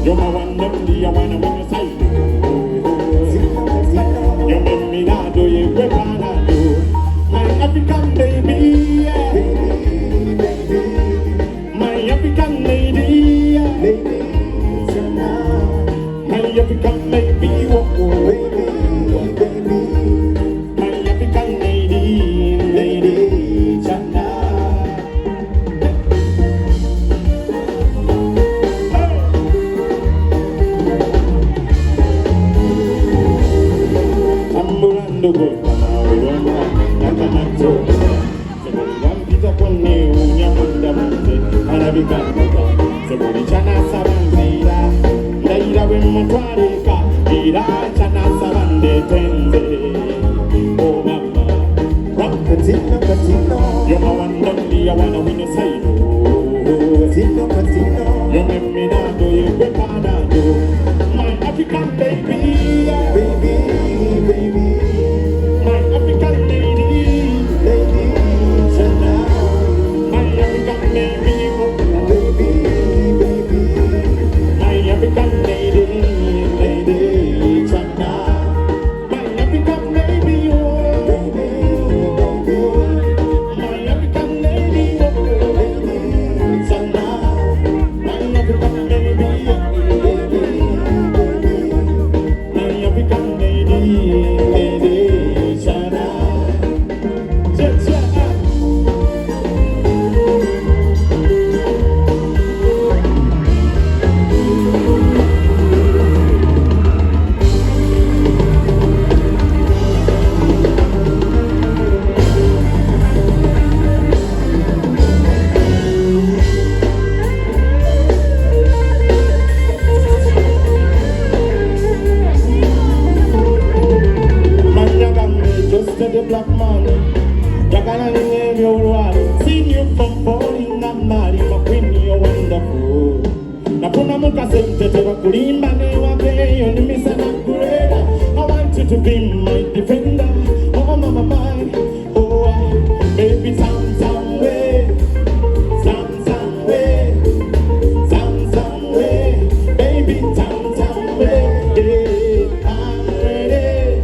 You're my one only, I wanna win your side. You make me not do you great I do. My African baby, yeah. Baby, baby. My African lady, yeah. Baby, my African baby, oh, baby, baby. My African lady, lady, Chana. Ambulando go, you're my one only, I wanna win your side. You make me not do you great I do. My African baby, yeah. Baby, baby. My African lady, lady, Chana. My African baby, baby, baby. My African lady, lady, Chana. My African baby, oh, baby, baby. My African lady, oh, lady, Chana. My African baby, baby, baby. My African lady, lady, Chana. The black man, you're gonna name your wife. Seen you from falling and marry, my queen, you're wonderful. Napuna muka sente tewa kulimba ne wape, you ni misa na kureda. I want you to be my defender. Oh mama mine, oh baby some way, some way, some way, baby some way. I'm ready.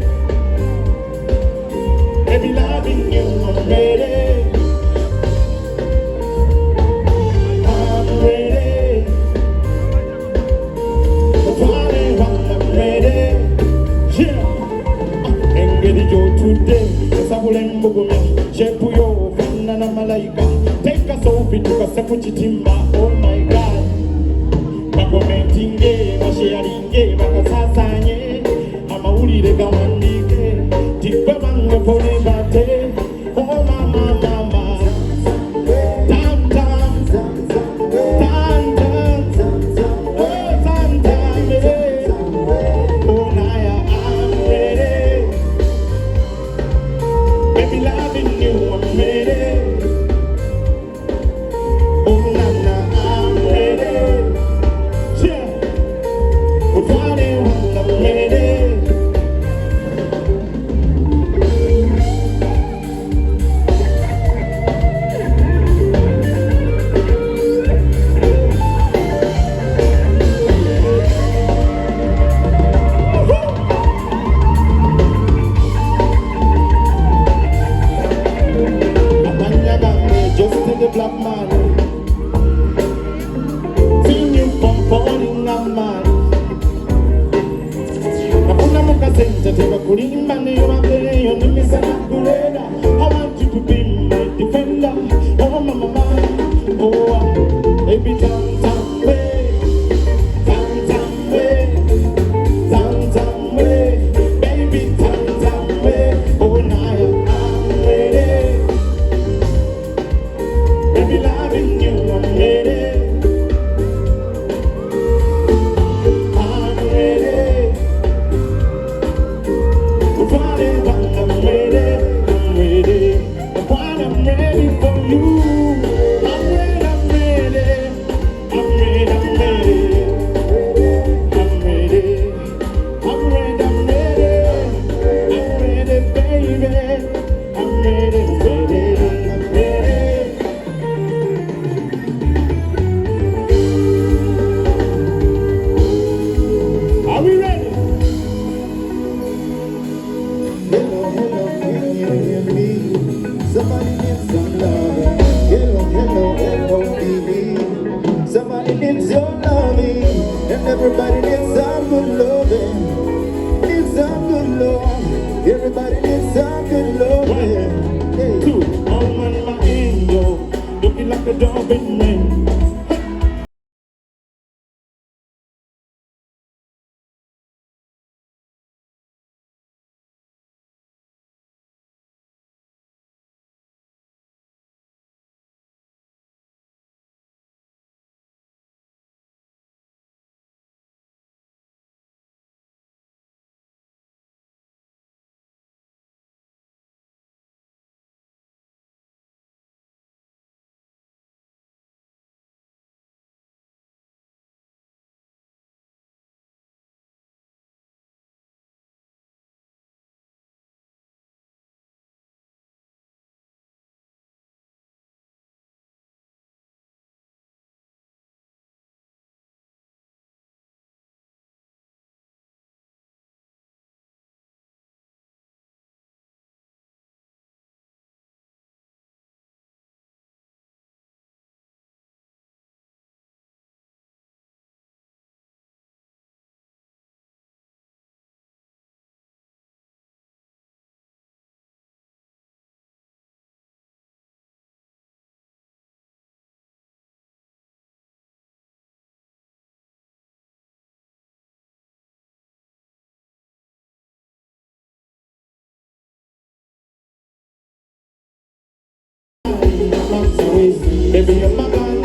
Baby, loving you, I'm ready. I'm ready. I'm ready. Yeah. Engedi today. Sabulembo gome. Shepu yo, fana na malaika. Take us off into kasefu chitimba. Oh my God. Makomentinge, masharinge, makasasanye. Amaulire gawandike. Tikwe mango pone bate. Oh mama mama. Tam tam. Tam tam. Oh tam tam. Oh Naya, I'm ready. Baby loving you, I'm ready. Oh Nana, I'm ready. Yeah. Oh darling, I'm ready. Just the black man. Seen you from falling and man. Napuna muka sente tewa kulimba ne wape, you ni misa na kureda. I want you to be my defender. Oh mama mama, oh baby some way, some way, some way, baby some way. Oh Naya, I'm ready. Baby, loving you, I'm ready. I'm ready. And everybody needs some good loving. Needs some good love. Everybody needs some good loving. Hey. Two, oh man, my angel, looking like a dove in rain. Baby, you're my